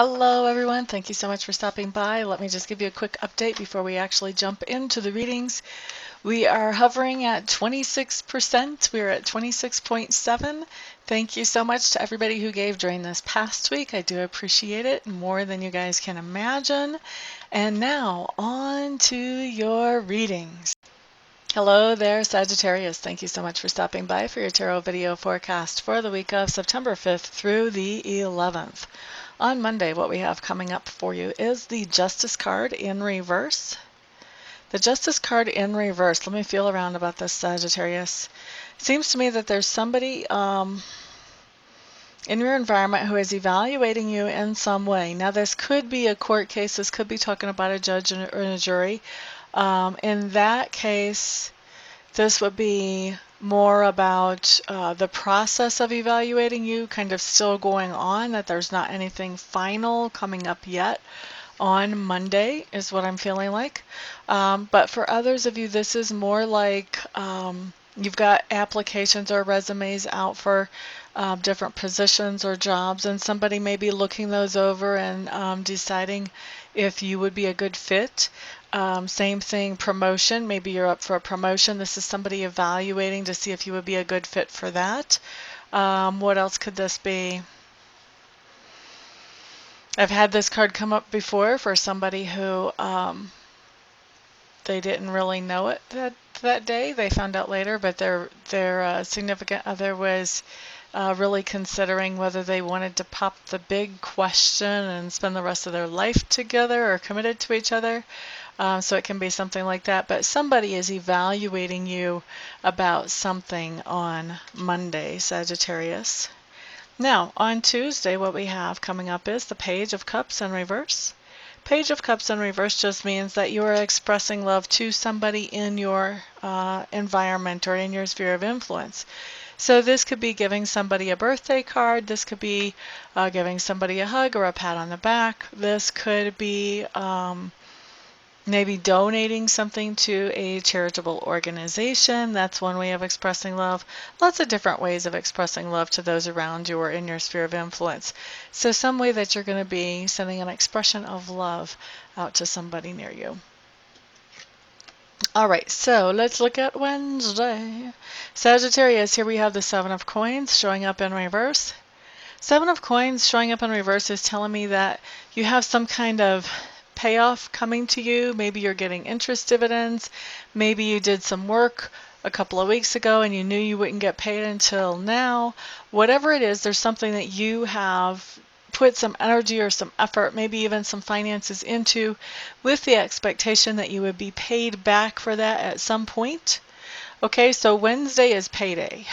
Hello everyone, thank you so much for stopping by. Let me just give you a quick update before we actually jump into the readings. We are hovering at 26%. We're at 26.7. Thank you so much to everybody who gave during this past week. I do appreciate it more than you guys can imagine. And now on to your readings. Hello there, Sagittarius. Thank you so much for stopping by for your tarot video forecast for the week of September 5th through the 11th. On Monday, what we have coming up for you is the Justice card in reverse. The Justice card in reverse. Let me feel around about this, Sagittarius. Seems to me that there's somebody in your environment who is evaluating you in some way. Now, this could be a court case. This could be talking about a judge or a jury. In that case, this would be more about the process of evaluating you kind of still going on, that there's not anything final coming up yet on Monday is what I'm feeling like. But for others of you, this is more like you've got applications or resumes out for different positions or jobs, and somebody may be looking those over and deciding if you would be a good fit. Same thing, promotion. Maybe you're up for a promotion. This is somebody evaluating to see if you would be a good fit for that. What else could this be? I've had this card come up before for somebody who they didn't really know it that day. They found out later, but their significant other was really considering whether they wanted to pop the big question and spend the rest of their life together or committed to each other. So it can be something like that. But somebody is evaluating you about something on Monday, Sagittarius. Now, on Tuesday, what we have coming up is the Page of Cups in reverse. Page of Cups in reverse just means that you are expressing love to somebody in your environment or in your sphere of influence. So this could be giving somebody a birthday card. This could be giving somebody a hug or a pat on the back. This could be maybe donating something to a charitable organization. That's one way of expressing love. Lots of different ways of expressing love to those around you or in your sphere of influence. So some way that you're going to be sending an expression of love out to somebody near you. All right, so let's look at Wednesday. Sagittarius, here we have the Seven of Coins showing up in reverse. Seven of Coins showing up in reverse is telling me that you have some kind of payoff coming to you. Maybe you're getting interest dividends. Maybe you did some work a couple of weeks ago and you knew you wouldn't get paid until now. Whatever it is, there's something that you have put some energy or some effort, maybe even some finances into, with the expectation that you would be paid back for that at some point. Okay, so Wednesday is payday.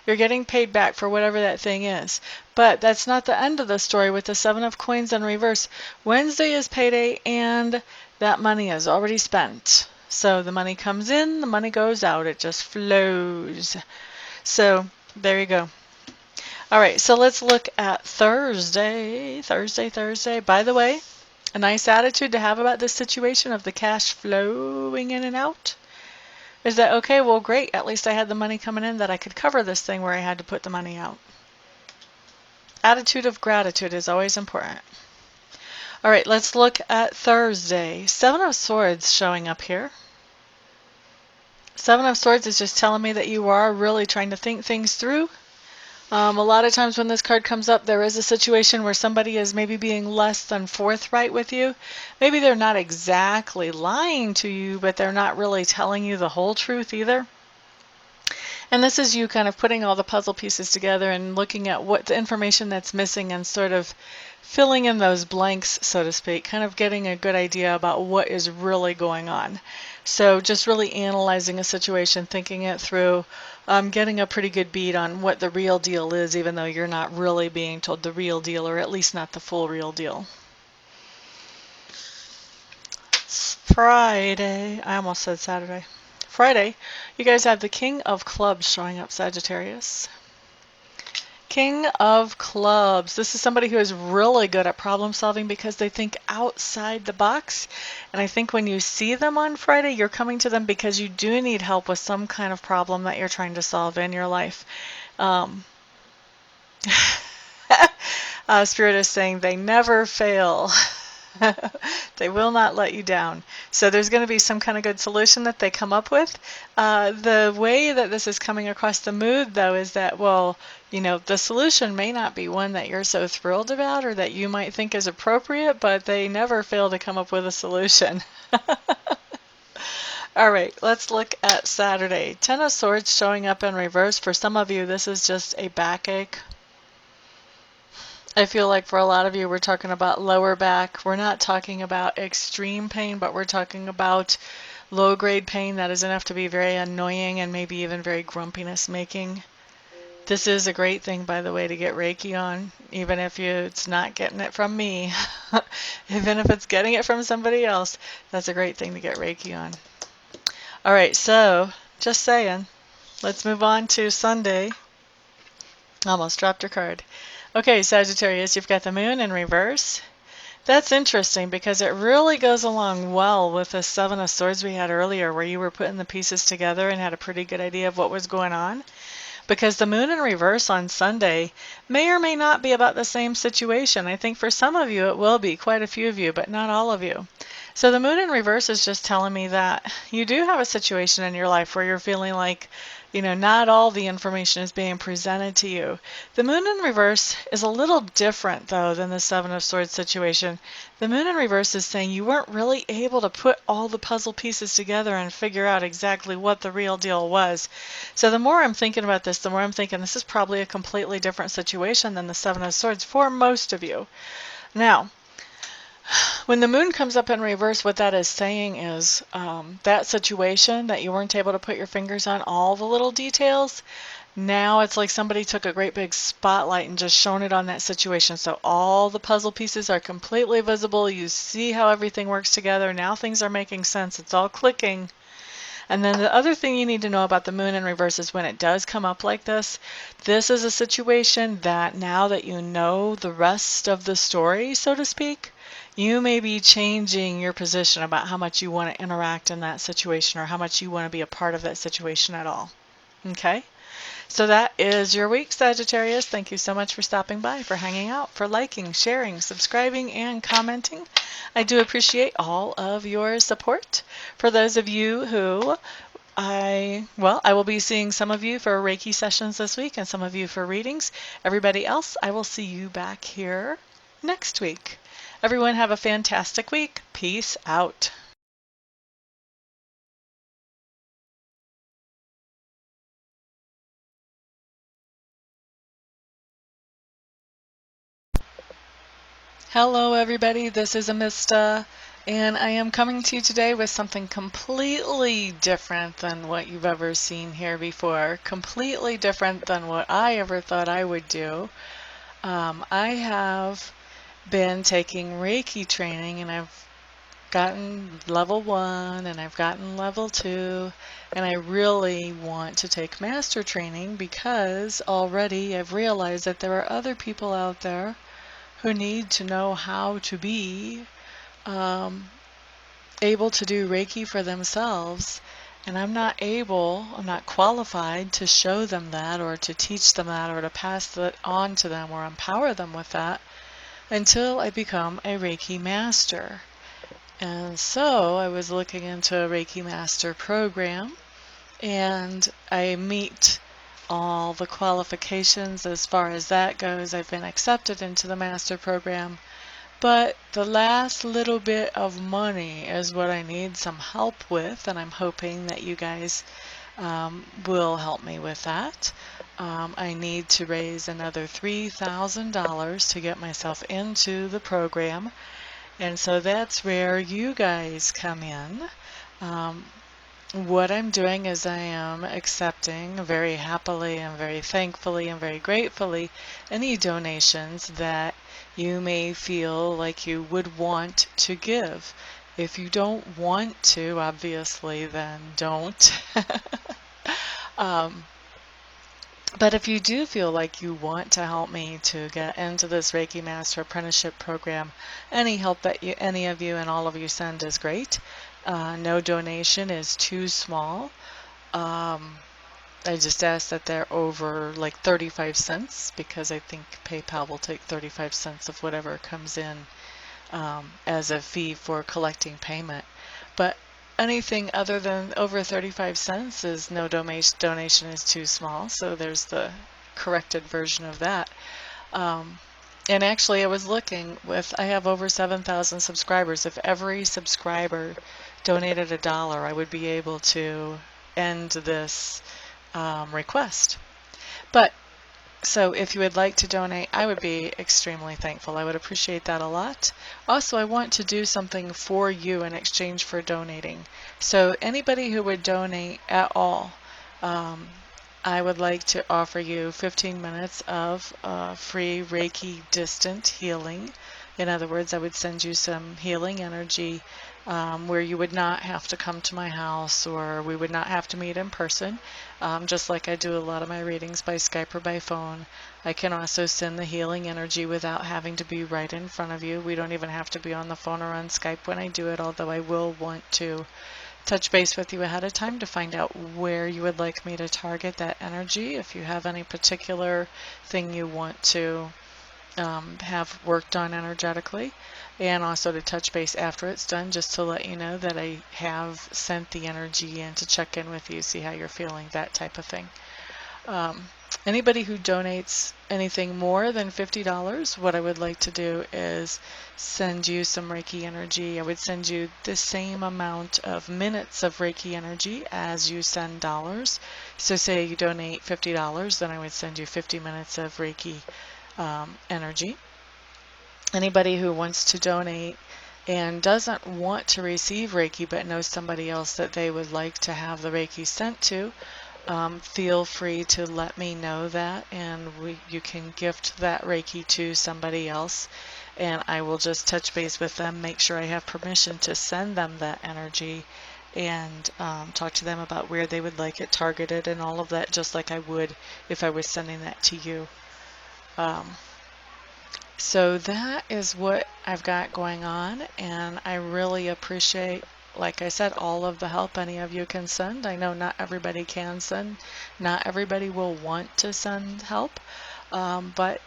You're getting paid back for whatever that thing is. But that's not the end of the story with the Seven of Coins in reverse. Wednesday is payday and that money is already spent. So the money comes in, the money goes out. It just flows. So there you go. All right, so let's look at Thursday. Thursday. By the way, a nice attitude to have about this situation of the cash flowing in and out. Is that okay? Well, great. At least I had the money coming in that I could cover this thing where I had to put the money out. Attitude of gratitude is always important. All right, let's look at Thursday. Seven of Swords showing up here. Seven of Swords is just telling me that you are really trying to think things through. A lot of times when this card comes up, there is a situation where somebody is maybe being less than forthright with you. Maybe they're not exactly lying to you, but they're not really telling you the whole truth either. And this is you kind of putting all the puzzle pieces together and looking at what the information that's missing and sort of filling in those blanks, so to speak, kind of getting a good idea about what is really going on. So just really analyzing a situation, thinking it through, getting a pretty good beat on what the real deal is, even though you're not really being told the real deal, or at least not the full real deal. Friday. I almost said Saturday. Friday, you guys have the King of Clubs showing up, Sagittarius. King of Clubs. This is somebody who is really good at problem solving because they think outside the box. And I think when you see them on Friday, you're coming to them because you do need help with some kind of problem that you're trying to solve in your life. Spirit is saying they never fail. They will not let you down. So there's going to be some kind of good solution that they come up with. The way that this is coming across the mood, though, is that, well, you know, the solution may not be one that you're so thrilled about or that you might think is appropriate, but they never fail to come up with a solution. All right, let's look at Saturday. Ten of Swords showing up in reverse. For some of you, this is just a backache. I feel like for a lot of you, we're talking about lower back. We're not talking about extreme pain, but we're talking about low-grade pain that is enough to be very annoying and maybe even very grumpiness making. This is a great thing, by the way, to get Reiki on, even if it's not getting it from me. Even if it's getting it from somebody else, that's a great thing to get Reiki on. All right, so just saying, let's move on to Sunday. Almost dropped your card. Okay, Sagittarius, you've got the moon in reverse. That's interesting because it really goes along well with the Seven of Swords we had earlier, where you were putting the pieces together and had a pretty good idea of what was going on. Because the moon in reverse on Sunday may or may not be about the same situation. I think for some of you it will be, quite a few of you, but not all of you. So the moon in reverse is just telling me that you do have a situation in your life where you're feeling like, you know, not all the information is being presented to you. The moon in reverse is a little different, though, than the Seven of Swords situation. The moon in reverse is saying you weren't really able to put all the puzzle pieces together and figure out exactly what the real deal was. So the more I'm thinking about this, the more I'm thinking this is probably a completely different situation than the Seven of Swords for most of you. Now, when the moon comes up in reverse, what that is saying is that situation that you weren't able to put your fingers on all the little details, now it's like somebody took a great big spotlight and just shone it on that situation. So all the puzzle pieces are completely visible. You see how everything works together. Now things are making sense. It's all clicking. And then the other thing you need to know about the moon in reverse is when it does come up like this is a situation that now that you know the rest of the story, so to speak, you may be changing your position about how much you want to interact in that situation or how much you want to be a part of that situation at all. Okay? So that is your week, Sagittarius. Thank you so much for stopping by, for hanging out, for liking, sharing, subscribing, and commenting. I do appreciate all of your support. For those of you who I will be seeing some of you for Reiki sessions this week and some of you for readings. Everybody else, I will see you back here next week. Everyone have a fantastic week. Peace out. Hello everybody, this is Amista, and I am coming to you today with something completely different than what you've ever seen here before, completely different than what I ever thought I would do. I have been taking Reiki training, and I've gotten level 1 and I've gotten level 2, and I really want to take master training because already I've realized that there are other people out there who need to know how to be able to do Reiki for themselves, and I'm not qualified to show them that or to teach them that or to pass that on to them or empower them with that until I become a Reiki Master. And so I was looking into a Reiki Master program, and I meet all the qualifications as far as that goes. I've been accepted into the Master program, but the last little bit of money is what I need some help with, and I'm hoping that you guys will help me with that. I need to raise another $3,000 to get myself into the program, and so that's where you guys come in. What I'm doing is I am accepting very happily and very thankfully and very gratefully any donations that you may feel like you would want to give. If you don't want to, obviously, then don't. But if you do feel like you want to help me to get into this Reiki Master Apprenticeship Program, any help that any of you and all of you send is great. No donation is too small. I just ask that they're over like 35 cents because I think PayPal will take 35 cents of whatever comes in as a fee for collecting payment. But anything other than over 35 cents is no donation is too small. So there's the corrected version of that. And actually, I was looking I have over 7,000 subscribers. If every subscriber donated $1, I would be able to end this request. But so if you would like to donate, I would be extremely thankful. I would appreciate that a lot. Also, I want to do something for you in exchange for donating. So anybody who would donate at all, I would like to offer you 15 minutes of free Reiki distant healing. In other words, I would send you some healing energy where you would not have to come to my house, or we would not have to meet in person, just like I do a lot of my readings by Skype or by phone. I can also send the healing energy without having to be right in front of you. We don't even have to be on the phone or on Skype when I do it, although I will want to touch base with you ahead of time to find out where you would like me to target that energy. If you have any particular thing you want to have worked on energetically, and also to touch base after it's done just to let you know that I have sent the energy in to check in with you, see how you're feeling, that type of thing. Anybody who donates anything more than $50, what I would like to do is send you some Reiki energy. I would send you the same amount of minutes of Reiki energy as you send dollars. So say you donate $50, then I would send you 50 minutes of Reiki energy. Anybody who wants to donate and doesn't want to receive Reiki but knows somebody else that they would like to have the Reiki sent to, feel free to let me know that, and you can gift that Reiki to somebody else, and I will just touch base with them, make sure I have permission to send them that energy, and talk to them about where they would like it targeted and all of that, just like I would if I was sending that to you. So that is what I've got going on, and I really appreciate, like I said, all of the help any of you can send. I know not everybody can send, not everybody will want to send help, but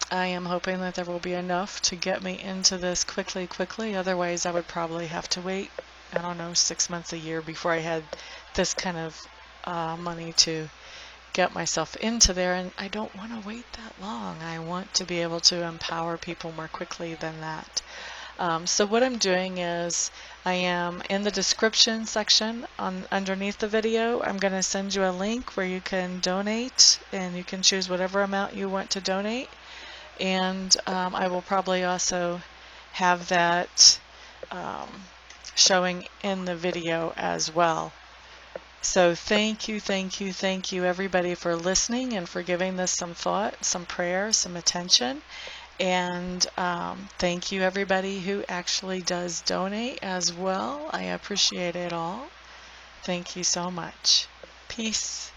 I am hoping that there will be enough to get me into this quickly. Otherwise, I would probably have to wait, I don't know, 6 months, a year before I had this kind of money to get myself into there, and I don't want to wait that long. I want to be able to empower people more quickly than that. So what I'm doing is I am in the description section underneath the video. I'm going to send you a link where you can donate, and you can choose whatever amount you want to donate, and I will probably also have that showing in the video as well. So thank you everybody for listening and for giving this some thought, some prayer, some attention. And thank you everybody who actually does donate as well. I appreciate it all. Thank you so much. Peace.